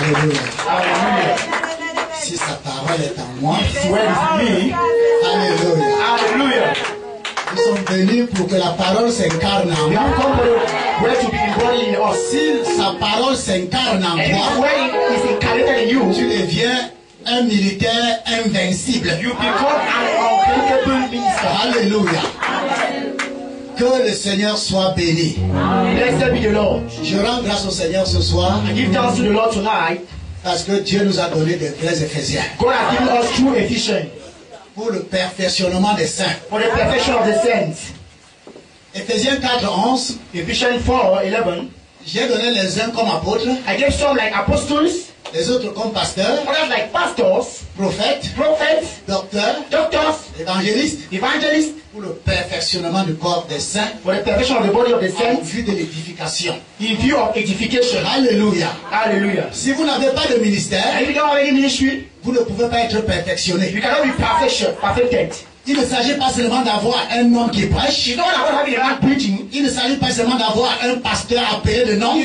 Alléluia. Alléluia. Si sa parole est en moi, Alléluia. Alléluia. Nous sommes venus pour que la parole s'incarne en moi. Si sa parole s'incarne en toi, tu deviens un militaire invincible. Alléluia. Que le Seigneur soit béni. Je rends grâce au Seigneur ce soir parce que Dieu nous a donné des vrais Éphésiens pour le perfectionnement des saints. Éphésiens 4:11. J'ai donné les uns comme apôtres, les autres comme pasteurs, prophètes, docteurs, évangélistes, pour le perfectionnement du corps des saints, en vue de l'édification. Alléluia. Si vous n'avez pas de ministère, vous ne pouvez pas être perfectionné. Il ne s'agit pas seulement d'avoir un homme qui prêche. Il ne s'agit pas seulement d'avoir un pasteur appelé de nom. Mais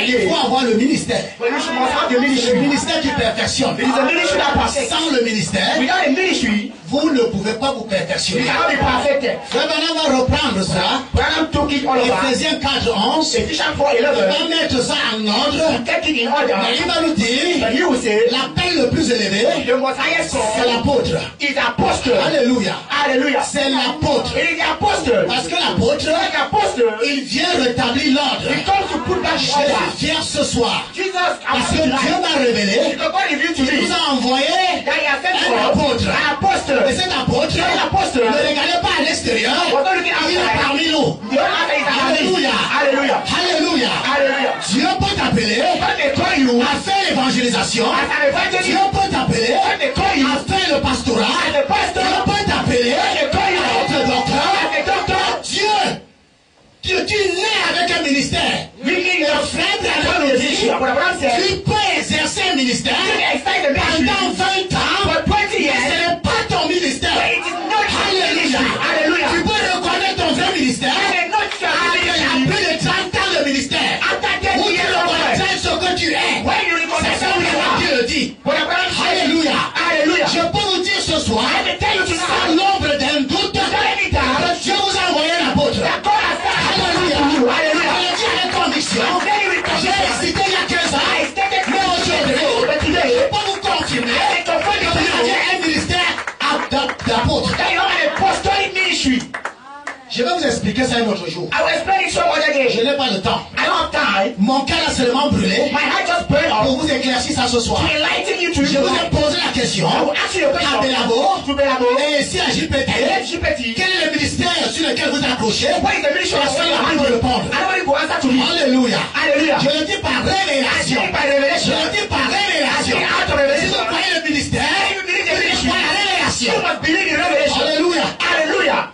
il faut avoir le ministère. Le ministère qui perfectionne. Sans le ministère, vous ne pouvez pas vous perfectionner. Maintenant, on va reprendre ça. Éphésiens 4:11. Il va mettre ça en ordre. Mais il va nous dire l'appel le plus élevé, c'est l'apôtre. Alléluia. C'est l'apôtre. Parce que l'apôtre, il vient rétablir l'ordre. Je suis fier ce soir. Parce que Dieu m'a révélé. Il nous a envoyé un apôtre. Et cet apôtre, ne regardez pas à l'extérieur. Il est parmi nous. Alléluia. Dieu peut t'appeler à faire l'évangélisation. Dieu peut t'appeler à faire le pastorat. Dieu peut t'appeler à être docteur. Dieu, tu nais avec un ministère. Le frère Branham nous dit, tu peux exercer un ministère pendant 20 ans, mais ce n'est pas ton ministère. Alléluia. Tu peux reconnaître ton vrai ministère après plus de 30 ans de ministère. Où tu reconnais ce que tu es. C'est ça que Dieu le dit. Alléluia. Je peux vous dire ce soir, sans l'ombre d'un doute, que Dieu vous a envoyé un apôtre. Alléluia. Je le dis avec conviction. J'ai hésité il y a 15 ans. Mais aujourd'hui, je peux vous confirmer que vous avez un ministère d'apôtre. Je vais vous expliquer ça un autre jour. Je n'ai pas le temps. Mon cœur a seulement brûlé pour vous éclaircir ça ce soir. Je vous ai posé la question à Belabo et ici à JPT. Quel est le ministère sur lequel vous accrochez? Personne n'a pu me répondre. Alléluia. Je le dis par révélation. Si vous croyez le ministère, vous croyez la révélation. Alléluia.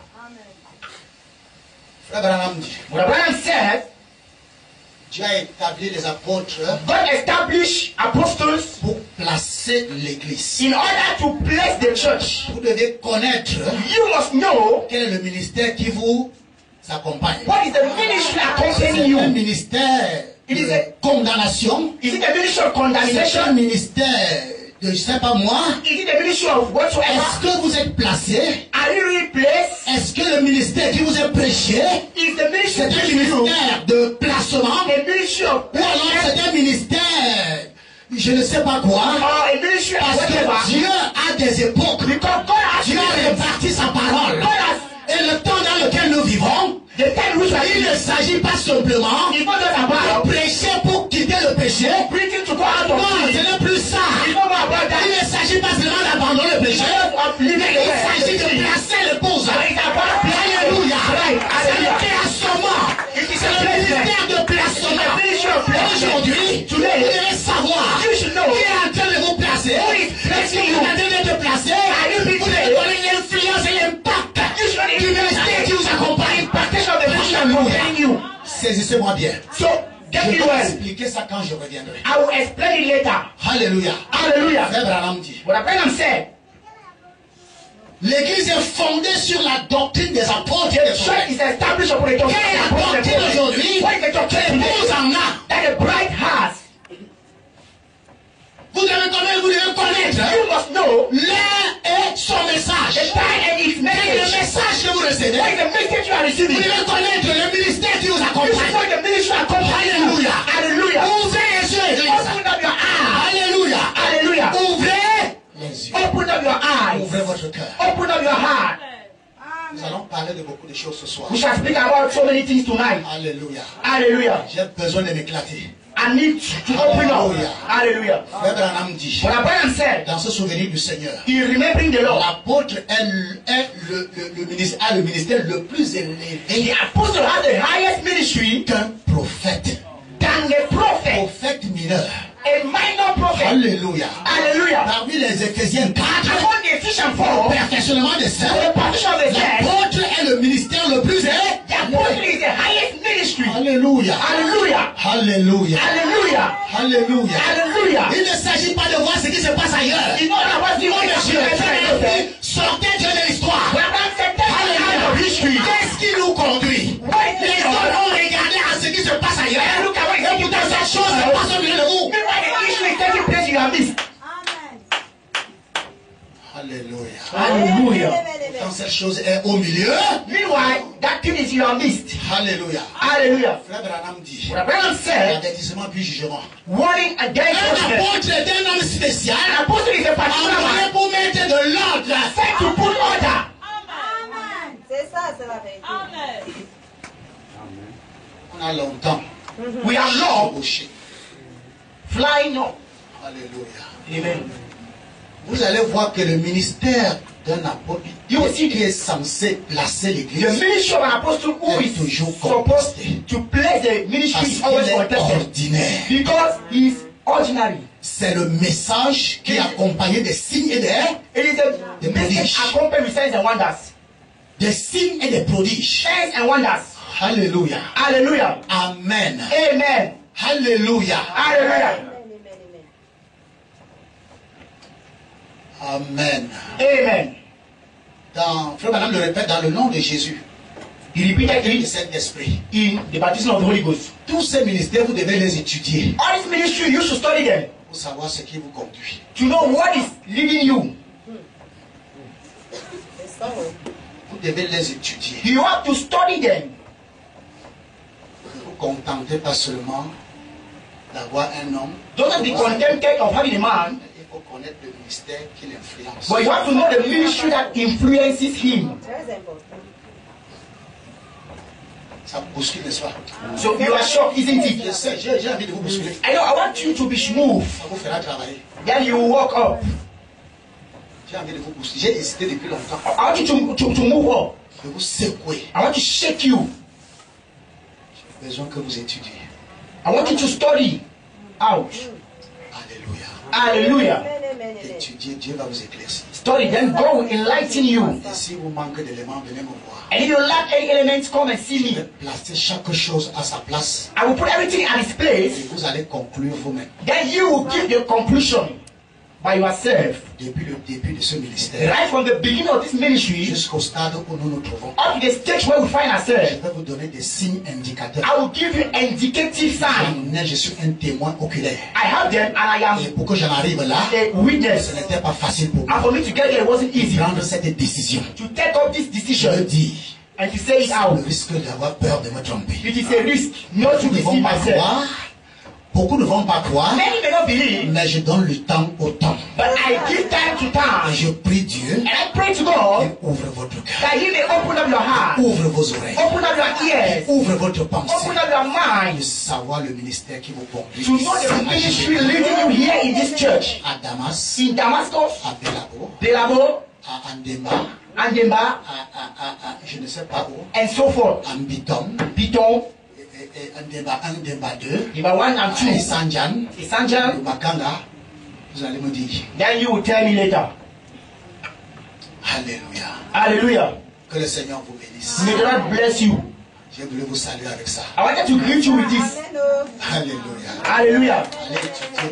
Frère Branham dit, Dieu a établi les apôtres pour placer l'église. In order to place the church, Vous devez connaître you must know quel est le ministère qui vous accompagne. what is the ministry accompanying C'est un you. ministère It is de a- condamnation. Is it the ministry of C'est un condemnation? ministère de, je sais pas moi. Is it the ministry of whatsoever? Est-ce que vous êtes placé? Are you really placed? Est-ce que le ministère qui vous est prêché, Is the ministry c'est un to you ministère de placement? a ministry of Ou alors c'est un ministère, je ne sais pas quoi? or a ministry of Parce whatever? que Dieu a des époques. Because God has Dieu a réparti sa parole. God has Et le temps dans lequel nous vivons, the time which il ne s'agit pas simplement is not just about de prêcher pour quitter le péché. preaching to go out of Non, ce sin. n'est plus ça. It's not about that. Il ne s'agit pas seulement d'abandonner le péché. Of living Mais the il way. s'agit de placer l'épouse. It's about Alléluia. Right. C'est le Hallelujah. placement. It is C'est a le placement. ministère de placement. It's a ministry of placement. Aujourd'hui, vous devez savoir You should know. qui est en train de vous placer. Who is placing Qui est you? en train de te placer. you being Vous devez connaître l'influence et l'impact You should du ministère qui vous accompagne. Impartation of the ministry accompanying you. Saisissez-moi bien. So, get Je it vais well. expliquer ça quand je reviendrai. I will explain it later. Alléluia. Hallelujah. Frère Branham dit, What Abraham said, l'église est fondée sur la doctrine des apôtres et des church prophètes. is established upon the doctrine Quelle est la of the doctrine apostles. aujourd'hui? What is the doctrine L'épouse today? en a. That the bride has. receive Vous it. devez connaître le ministère qui vous You should accompagne. know the ministry accompanying you. Alléluia. Hallelujah. Ouvrez les yeux, église. Open up your eyes. Alléluia. Hallelujah. Ouvrez les yeux. Open up your eyes. Ouvrez votre cœur. Open up your heart. Nous allons parler de beaucoup de choses ce soir. We shall speak about so many things tonight. Alléluia. Hallelujah. J'ai besoin de m'éclater. I need to open up. Hallelujah. Hallelujah. Frère Branham dit, What Abraham said, dans ce souvenir du Seigneur, he remembering the Lord. l'apôtre a le ministère le plus élevé The apostle has the highest ministry qu'un prophète. than the prophet. Prophète mineur. A minor prophet. Alléluia. Hallelujah. Parmi les Éphésiens 4, Among the Ephesians pour 4, le perfectionnement des saints, the position of the saints, l'apôtre est le ministère le plus the apostle élevé. is the highest ministry. Alléluia. Hallelujah. Alléluia. Hallelujah. Alléluia. Hallelujah. Il ne s'agit pas de voir ce qui se passe ailleurs. You know that was the only issue. Sortez Dieu de l'histoire. When Abraham said that out of history, Qu'est-ce qui nous conduit? Les hommes ont regardé à ce qui se passe ailleurs. look at what Et pourtant cette chose se passe au milieu de vous. meanwhile the issue is taking place in your midst. Alléluia. Hallelujah. Quand cette chose est au milieu, Meanwhile, that thing is in your midst. Alléluia. Hallelujah. Frère Branham dit, What Abraham said, avertissement puis jugement. warning against Un judgment. apôtre est un homme spécial, An apostle is a particular envoyé man pour mettre de l'ordre. sent to put order. C'est ça, c'est la vérité. On a longtemps We are long chevauché. flying up. Alléluia. Amen. Vous allez voir que le ministère d'un apôtre, You will see qui est censé placer the l'église, ministry of an apostle who is supposed to place the ministry parce is always qu'il est contested ordinaire. because he is ordinary. C'est le message qui est accompagné des signes et It is a message accompanied with signs and wonders. des signes et des prodiges. Signs and wonders. Alléluia. Hallelujah. Amen. Amen. Alléluia. Hallelujah. Amen. Amen. Frère Madame le répète, dans le nom de Jésus, He repeated et de it Saint-Esprit. in the baptism of the Holy Ghost. Tous ces ministères, vous devez les étudier All this ministry, you should study them pour savoir ce qui vous conduit. to know what is leading you. C'est ça, oui. Vous devez les étudier. You have to study them. Ne vous contentez pas seulement d'avoir un homme. Don't be contented of having a man, Il faut connaître le ministère qui l'influence. but you have to know the ministry that influences him. Très important. Ça vous bouscule, n'est-ce pas? So you are shocked, isn't Je it? sais, j'ai envie de vous bousculer. I know, I want you to be smooth. Ça vous fera travailler. Then you walk up. J'ai envie de vous bousculer. J'ai hésité depuis longtemps. I want you to move up. De vous secouer. I want to shake you. J'ai besoin que vous étudiez. I want you to study out. Alléluia. Hallelujah. Amen, amen, amen. Étudiez, Dieu va vous éclaircir. Study, then God will enlighten you. Et si vous manquez d'éléments, venez me voir. And if you lack any elements, come and see Je vais me. placer chaque chose à sa place. I will put everything at its place. Et vous allez conclure vous-même. Then you will give the conclusion by yourself. Depuis le début de ce ministère Right from the beginning of this ministry jusqu'au stade où nous nous trouvons, up to the stage where we find je ourselves, vais vous donner des signes indicateurs. I will give you indicative signs. Je suis un témoin oculaire. I have them and I Et am pour que j'en arrive là, a witness. ce n'était pas facile pour And moi for me to get there, it wasn't de easy prendre cette décision. to take up this Je decision le dis, and to say it out. le risque d'avoir peur de me tromper. It is a risk not to Beaucoup ne vont deceive pas myself. croire, beaucoup ne vont pas croire, Many may not believe, mais je donne le temps au temps. but I give time to Et time. je prie Dieu, And I pray to God qu'il ouvre votre cœur, that He may open up your heart, ouvre vos oreilles, open up your ears, ouvre votre pensée, open up your de mind savoir le ministère qui vous conduit. to know the ministry leading you here in this church. À Damas, In Damascus, à Belabo, Belabo, à Andema, Andemba, je ne sais pas où, and so forth. à Mbitom, Biton, et Andemba 1, Andemba 2, number 1 and à 2. Isanjan, Isanjan, Makanga, vous allez me dire, then you will tell me later. Alléluia. Hallelujah. Que le Seigneur vous bénisse. May God bless you. J'ai voulu vous saluer avec ça. I wanted to greet you with this. Amen, oh. Alléluia. Hallelujah. Allez étudier,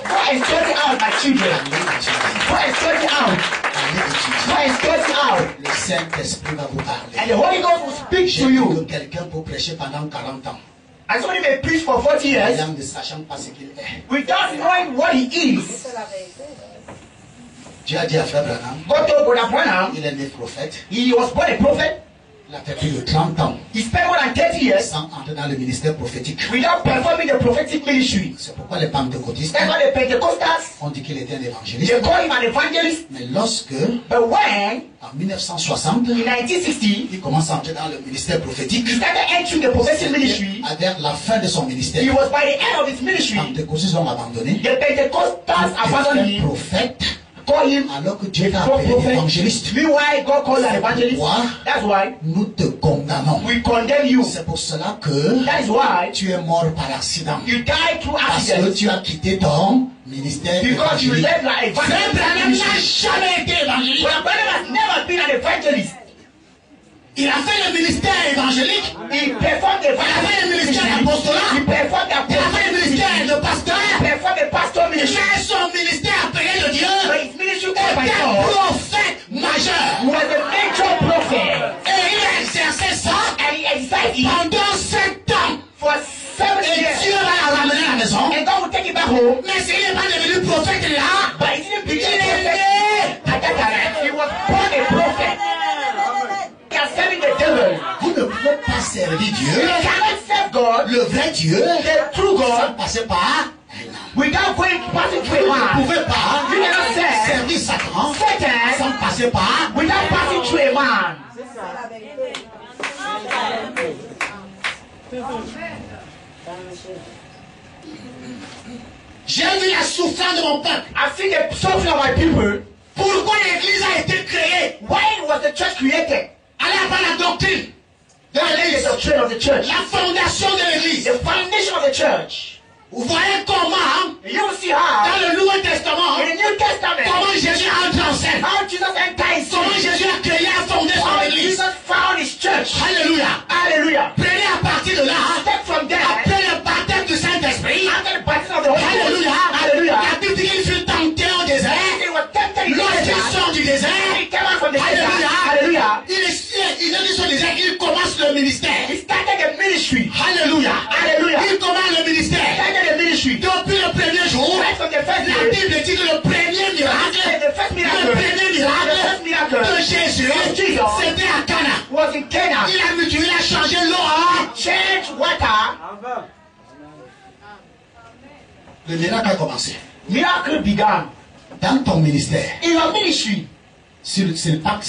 Go and study out, my children. allez étudier, Go and study out. allez étudier. Go and study out. Le Saint-Esprit va vous And parler. the Holy Ghost will speak J'ai to vu you. que quelqu'un peut prêcher pendant 40 ans, And somebody may preach for 40 years ayant ne sachant pas ce qu'il est. without knowing what he is. C'est la vérité. Dieu a dit à Frère Branham, God told Brother Branham il est né prophète, he was born a prophet, Il a fait plus de 30 ans. He spent more than 30 years sans entrer dans le ministère prophétique. without performing the prophetic ministry. C'est pourquoi les pentecôtistes That's why the Pentecostals, ont dit qu'il était un évangéliste. they call him an evangelist. Mais lorsque, But when, en 1960, in 1960, il commence à entrer dans le ministère prophétique, he started entering the prophetic ministry, vers la fin de son ministère, he was by the end of his ministry, les pentecôtistes ont abandonné. the Pentecostals abandoned him, Prophète, call him alors que Dieu a t'a appelé prophet. évangéliste. Meanwhile, God called you an evangelist. Pourquoi? That's why Nous te condamnons. we condemn you. C'est pour cela que That is why tu es mort par accident. you died through Parce que accident. tu as quitté ton ministère Because you évangélique. left like Frère Branham n'a evangelist. jamais été évangéliste. But Branham has never been an evangelist. Il a fait le ministère évangélique. He performed the Il a fait le ministère d'apostolat. He performed the Il a fait le ministère de pasteur. He performed the pastor ministry. Mais son ministère appelé de Dieu But his ministry était was by un God. prophète majeur. He was a major prophet. Et il a exercé ça And he exercised it pendant 7 ans. for 7 Et years. Dieu va la ramener à la maison. And God will take him back home. Mais s'il n'est pas devenu prophète là, But he didn't become il a est prophet. né. At that time, he was born a prophet. He was serving the devil. Vous ne pouvez pas servir You Dieu, cannot serve God, le vrai Dieu, the true sans God, passer par. without going passing through a Vous ne man. pouvez pas You cannot serve servir Satan Satan sans passer par. without passing through a man. J'ai vu la souffrance de mon peuple. I've seen the suffering of my people. Pourquoi l'église a été créée? When was the church created? Allez après la doctrine de That is l'église, the doctrine of the church. la fondation de l'église. The foundation of the church. Vous voyez comment, You will see how dans le Nouveau Testament, in the New Testament comment Jésus entre en scène. how Jesus entered his Comment church. Jésus a créé, a fondé son How église. Jesus found his church. Alléluia. Hallelujah. Prenez à partir de là, Step from there. après le baptême du Saint-Esprit. After the baptism of the Holy Ghost. Alléluia. Hallelujah. La Bible dit qu'il fut tenté au désert. He was tempted in the Lorsqu'il desert. sort du désert, He came out from the desert. Alléluia. Hallelujah. Il est dit son désert, il commence le ministère. He started the ministry. Alléluia. Hallelujah. Il commence le He ministère. started the ministry. Depuis le premier jour, Right from the first la day. Bible dit que le premier miracle, The first miracle. le premier miracle The first miracle de Jésus, c'était à Cana. was in Cana. Il a changé l'eau en. Change water. Le miracle a commencé. Miracle began. Dans ton ministère, In your ministry, si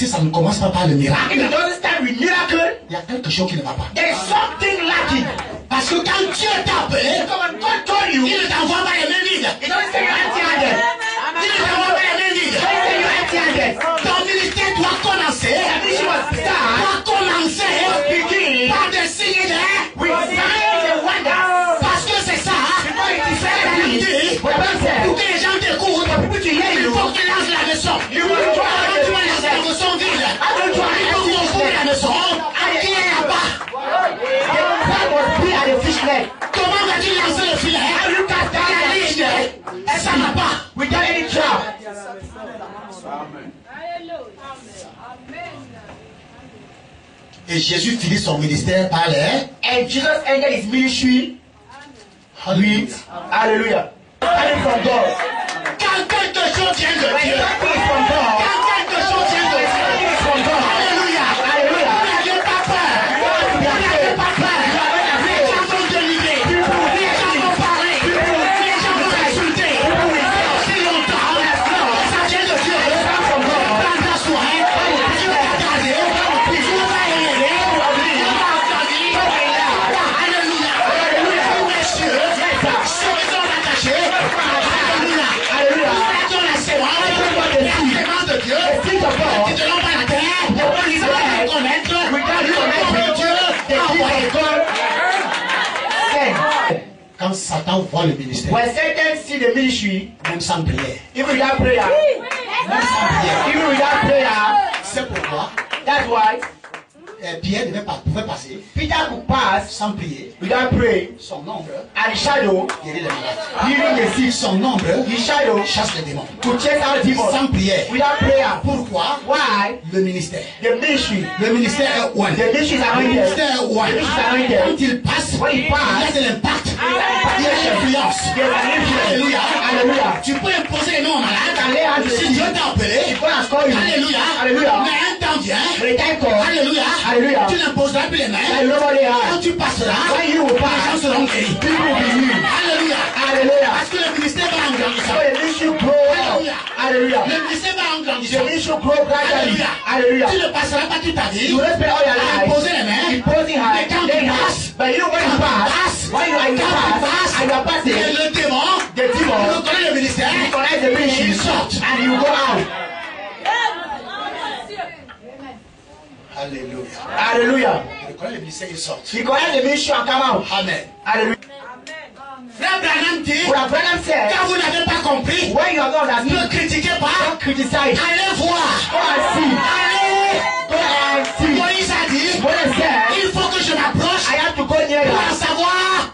ça ne commence pas par le if miracle, it doesn't start with miracle, il y a quelque chose qui ne va pas. there is something lacking. Parce que quand Dieu t'a appelé, Because when God told you, il ne t'envoie pas les mains vides. He doesn't say you're empty-handed. Il ne t'envoie pas les mains He vides. doesn't say you're empty-handed. Ton ministère doit commencer. The ministry was start Doit commencer beginning par des signes de. with signs and wonders. Parce que c'est ça. Because it is La Bible dit, what about pour that? que les gens t'écoutent, People to hear il you. faut que tu lances la leçon. You will try Quand tu vas lancer la leçon vide, il faut qu'on ouvre la leçon. Qui est là-bas? The crab was big at the fish net. Comment vas-tu lancer le filet? How you cast down La the fish ligne, net ça ne va pas. without any trap? Et Jésus finit son ministère par les. And Jesus ended his ministry with hallelujah. Coming from God. Quand quelque chose vient de When Dieu, something is from God, quand quelque chose vient de when Dieu, something is from God, Alléluia. hallelujah. N'ayez pas peur. N'ayez pas peur. Les gens vont délivrer. Les gens vont parler. Les gens vont insulter. Si longtemps, ça vient de Dieu. Prends ta soirée. Dieu va garder. Dieu va aider. Dieu va accueillir. Alléluia. Messieurs, ceux qui sont attachés. Alléluia. Nous mettons la sémence. La sémence de Dieu. Qui te l'ont pas la terre. Ils vont la reconnaître. Le Dieu a envoyé. Quand Satan voit le ministère, When Satan see the ministry, même sans prière, even without prayer, même sans prière, even without prayer, c'est pourquoi that's why Pierre pouvait passer Peter could pass sans prier. without praying, Son ombre and his shadow, guérit les malades. healing the sick, Son ombre his shadow chasse les démons. could chase out demons Sans prière. without prayer. Pourquoi? Why? Le ministère. The ministry, Le ministère est one. the ministry is Le anointed. ministère est one. The ministry is anointed. Quand il passe, When he il y a pass, de l'impact. Il y a de l'influence. there's an influence. Alléluia. Hallelujah. Tu peux imposer les noms aux malades. And lay hands on the Si sick. Dieu t'a appelé, God has called you. Alléluia. Hallelujah. Mais un temps temps vient, when the time comes, alléluia, hallelujah, tu n'imposeras plus les mains. and nobody Quand has. tu passeras, When you will les gens pass, seront guéris. people will be healed. Alléluia. Hallelujah. Parce que le ministère va en So grandissant. the ministry grow up. Hallelujah. Hallelujah. Le ministère va en The grandissant. ministry grow gradually. Hallelujah. Tu ne passeras pas toute ta vie You will spend all your à life imposer les mains. imposing her, Mais quand tu laying passes, hands. But you know when you pass, when you are in the pass, and you are passing, et le démon, the demon, reconnaît le ministère, you connect the ministry, il sort. and you go out. Alléluia. Hallelujah. Il reconnaît le ministère, il sort. You connect the ministry and come out. Amen. Hallelujah. Frère Branham dit, What Branham said, quand vous n'avez pas compris, when you are not that, ne critiquez pas, don't criticize. allez voir. Go and see. Allez. Go and see. Moïse a dit, Moses said, il faut que je m'approche I have to go near pour en you savoir.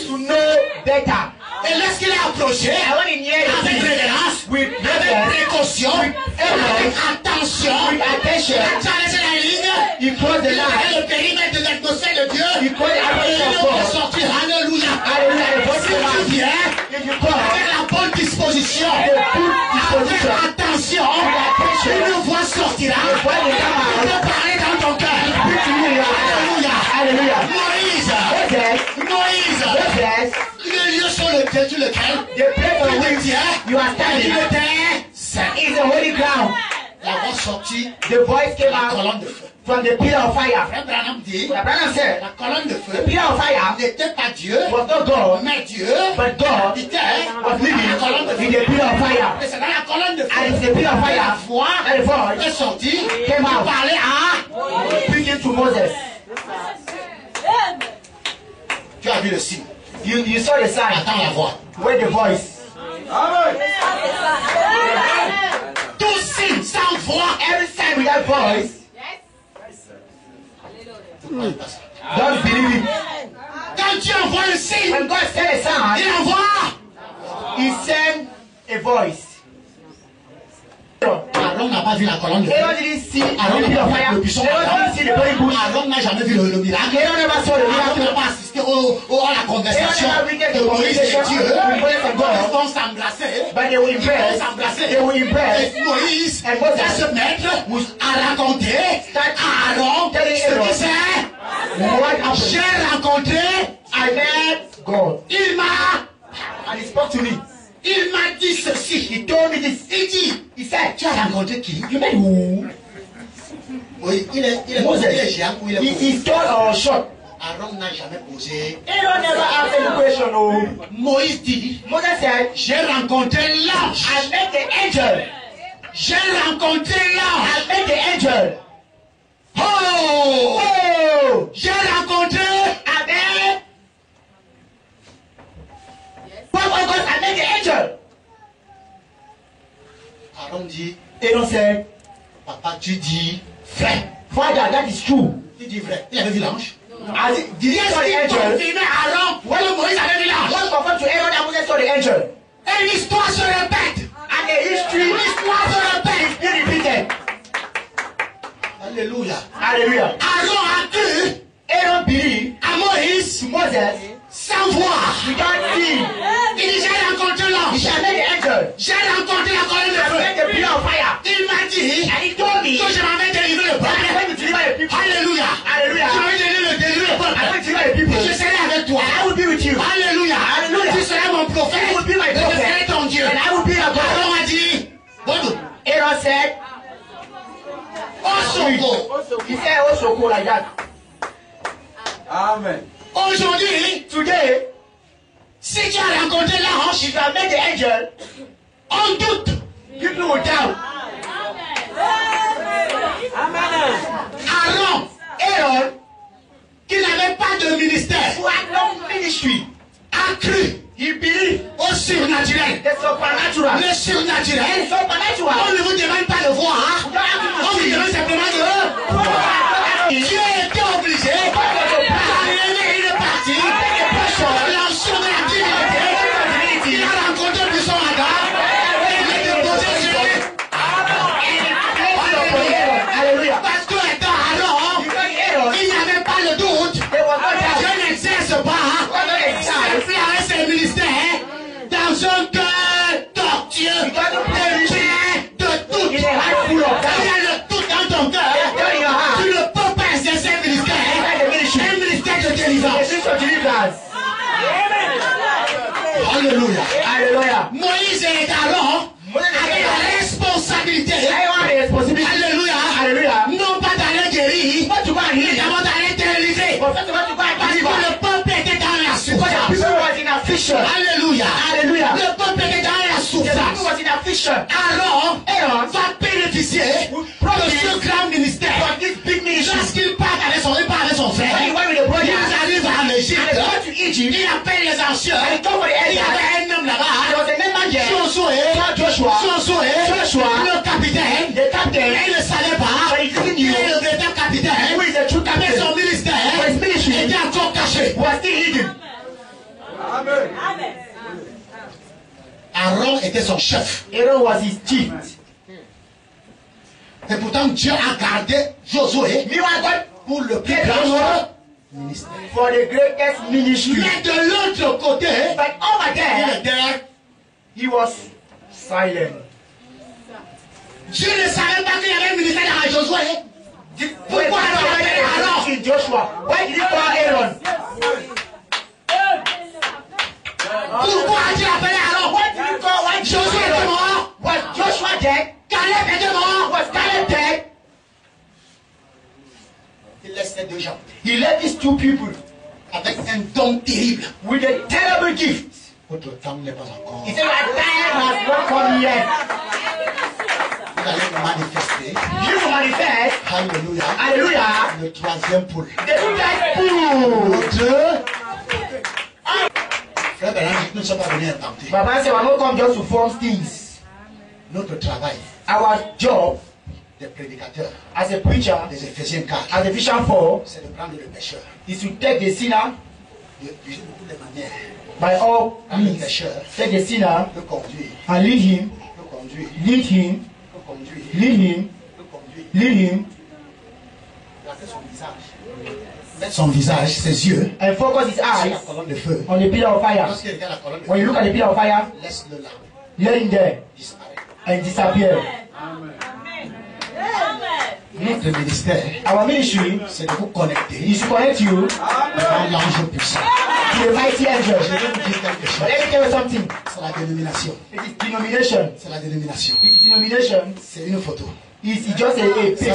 to know better. Et lorsqu'il est approché, And when he near avec you, révérence, with avec reverence, précaution, with avec attention, with attention, tu as laissé la ligne, you cross the et line. le périmètre de l'atmosphère de Dieu, You cross the et atmosphere il of peut God. sortir. Alléluia. Hallelujah. The voice Si of tu God. viens If you come, avec la bonne disposition, the good disposition, avec attention, attention, une voix sortira. the voice will come Il out. peut parler dans ton cœur. Speak to you in your heart. Alléluia. Hallelujah. Moïse, Moses, Moïse, le lieu sur lequel the place on which you are il standing était saint. is a holy ground. La voix sortit The voice came la out colonne de feu. from the pillar of fire. Frère Branham dit, Abraham said, la colonne de the feu pillar of fire n'était pas Dieu, was not God, mais Dieu but God habitait was living dans la colonne de in feu. the pillar of fire. Et c'est dans la colonne de And it's feu the pillar of que la fire voix that the voice est sortie came pour out, parler à... speaking to Moses. Tu as vu le signe. You saw the sign Attends la voix. where the voice. Tout signe sans voix. Every sign without voice, don't believe it. Quand Dieu envoie le signe, When God sent a sign, il envoie. He sent a voice. Aaron n'a pas vu la colonne de feu. Aaron didn't see Aaron the n'a pillar of pas vu fire. le buisson. Aaron didn't see the burning bush. Aaron n'a jamais vu le miracle. Aaron never saw the Aaron miracle. n'a pas assisté à la conversation de Moïse et Dieu. Ils vont s'embrasser. But they will Ils vont impress. s'embrasser. They will impress. Et Moïse And Moses va se mettre à raconter à Aaron Telling ce Aaron qui c'est. what happened. J'ai rencontré, I met God. il m'a And He spoke to me. Il m'a dit ceci. He told me this. Il dit, He said, tu as rencontré qui? you met who? Oui, il est Moses. géant ou il est court. He tall or short? Aaron n'a jamais posé. Aaron never asked any question. Oh. Moïse dit, Moses said, j'ai rencontré l'ange. I met the angel. J'ai rencontré l'ange. I met the angel. Oh! Oh! J'ai rencontré Amen. What was God? I met the angel. Aaron dit, Aaron said, papa, tu dis vrai. Father, that is true. Tu dis vrai. Il avait vu l'ange. As did he saw the Qu'est-ce qui angel? confirmait Aaron que Moïse avait vu l'ange? What confirmed to Aaron that Moses saw the angel? Et l'histoire se répète. And the history L'histoire se répète. is being repeated. Alléluia. Hallelujah. Aaron a cru Aaron believed à Moïse to Moses sans voir. without seeing. Il dit, j'ai rencontré l'ange. He met the angel. J'ai rencontré la colonne de I feu. met the pillar of fire. Il m'a dit And he told me que je m'avais délivré le that I'm peuple. going to deliver the people. Alléluia. Hallelujah. Je m'avais délivré le I'm going to peuple. deliver the people. Je serai avec toi. And I will be with you. Alléluia. Alléluia. Tu seras mon prophète. You will be my Et je prophet. serai ton Dieu. And I will be your God. Aaron a dit, bon, Aaron said, Osoko. he said also go like that. Amen. Aujourd'hui, Today, si tu as rencontré l'ange, if you have met the angel, on doute. people will doubt. Aaron, qui n'avait pas de ministère, Who had no ministry, a cru he believed au surnaturel. the supernatural. Le surnaturel, Supernatural. on ne vous demande pas de voir, on vous demande simplement de... Dieu était obligé d'enlever une partie de l'ensemble de la divinité. Il a rencontré le buisson Adam, il a déposé Jésus. Hallelujah. Parce que étant Aaron, Aaron, il n'y avait pas le doute. there was no doubt. Dieu n'exerce pas ses plans et ses ministères dans un cœur tortueux, de paix, de doute. Il y a le doute dans ton cœur. Alléluia. Alléluia. Moïse et Aaron avaient la responsabilité. Alléluia. Alléluia. Non pas d'aller guérir, mais d'abord d'aller délivrer. Parce que le peuple était dans la souffrance. Alléluia. Alléluia. Le peuple était dans la souffrance. Aaron va bénéficier de ce grand ministère. Lorsqu'il part avec son frère, il arrive en Égypte, il appelle les anciens. Il y avait un homme là-bas, Josué, le capitaine, il ne savait pas, il est le véritable capitaine, mais son ministère était encore caché. Amen. Aaron était son chef. Aaron was his chief. Et pourtant Dieu a gardé Josué pour le plus grand ministère. For the greatest ministry. Mais de l'autre côté, But over il there, était. he was silent. Dieu ne savait pas qu'il y avait un ministère dans Josué. Pourquoi alors In Joshua, why did he call Aaron? Pourquoi Dieu appelait Aaron? Why did he call Josué était mort. Was Joshua dead? Caleb était mort. Was Caleb dead? Il laissait deux gens He left these two people avec un don terrible. with a terrible gift. Votre temps n'est pas encore. He said, "My time has not come yet." Vous allez manifester. You will manifest. Alléluia. Hallelujah. Le troisième pôle. The third pool. Notre. Frère Bernard, nous ne sommes pas venus inventer. Baba said, "We're not come just to form things. Notre travail Our job des prédicateurs, as a preacher, des Éphésiens 4, as a Ephesians 4, c'est de prendre le pécheur is to take the sinner de toutes les manières. by all Prendre le means. pécheur, Take the sinner le conduire, and lead him, le conduire, lead him, le conduire, lead him, le conduire. lead him, Regardez son visage. Mettre son visage, ses yeux, and focus his sur eyes la colonne de feu. on the pillar of fire. Lorsqu'il regarde la colonne de When you feu, look at the pillar of fire, laisse-le là, let him there disparaître. and disappear. Notre ministère, Our ministry c'est de vous connecter is to connect you à l'ange puissant. to the mighty Je angel. vais vous dire quelque But chose. let me tell you something. C'est la dénomination. It is denomination. C'est la dénomination. It is denomination. C'est une photo. It's just a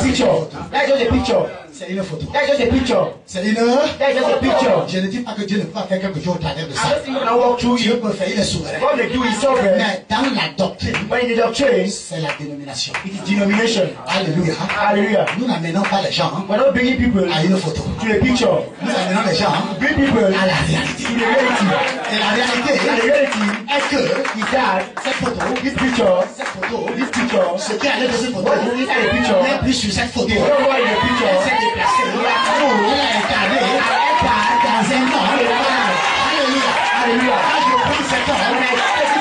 picture. That's just a picture. C'est une photo. That's just a picture. C'est une. That's just a picture. Je ne dis pas que Dieu ne peut pas faire quelque chose au travers de I'm ça. not saying gonna walk through Dieu you. peut faire, il est souverain. What they do is sovereign. Mais dans la doctrine, But in the doctrine, c'est la dénomination. it is denomination. Alléluia. Hallelujah. Nous n'amenons pas les gens We're not bringing people à une photo. to a picture. Nous amenons les gens Bring people à la réalité. to the reality. Et la And the réalité reality est que is that cette photo, this picture, cette photo, this picture, ce qui allait de cette photo, what is inside the picture, n'est plus sur cette photo. the whole world in the picture, s'est déplacé. Il a incarné dans un homme. Alléluia. hallelujah. Quand je prends cet homme,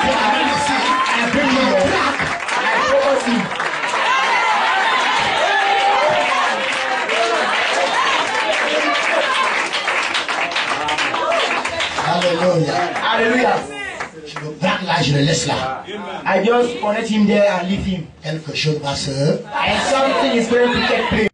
je l'amène ici. I bring Je you le there. braque. I focus him. Alléluia. Hallelujah. Je le braque là, je le laisse là. I just connect him there and leave him. Quelque chose va se. And something is going to take place.